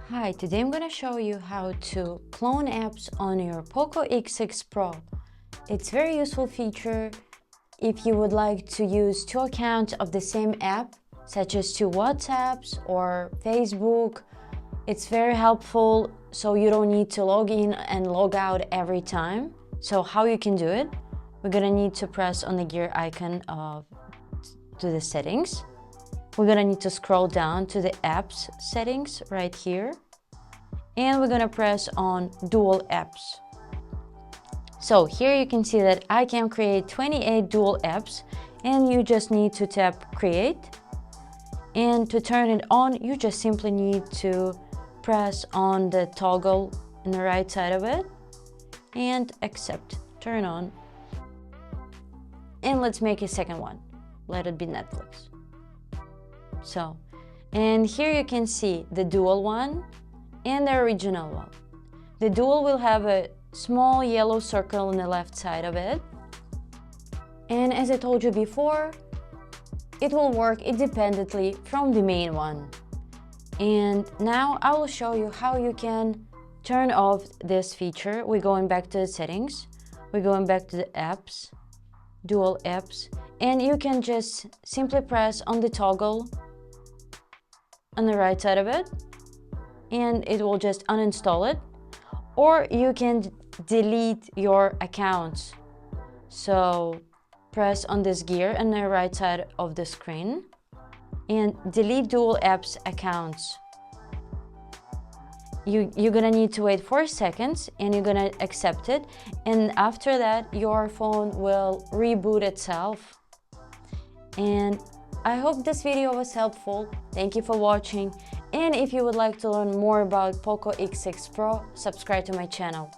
Hi, today I'm gonna show you how to clone apps on your POCO X6 Pro. It's a very useful feature if you would like to use two accounts of the same app, such as two WhatsApps or Facebook. It's very helpful, so you don't need to log in and log out every time. So how you can do it? We're gonna need to press on the gear icon to the settings. We're gonna need to scroll down to the apps settings right here. And we're gonna press on dual apps. So here you can see that I can create 28 dual apps, and you just need to tap create. And to turn it on, you just simply need to press on the toggle on the right side of it and accept, turn on. And let's make a second one. Let it be Netflix. So, and here you can see the dual one and the original one. The dual will have a small yellow circle on the left side of it. And as I told you before, it will work independently from the main one. And now I will show you how you can turn off this feature. We're going back to the settings. We're going back to the apps, dual apps, and you can just simply press on the toggle on the right side of it, and it will just uninstall it. Or you can delete your accounts. So press on this gear on the right side of the screen and delete dual apps accounts. You're gonna need to wait 4 seconds and you're gonna accept it, and after that your phone will reboot itself. And I hope this video was helpful. Thank you for watching, and if you would like to learn more about POCO X6 Pro, subscribe to my channel.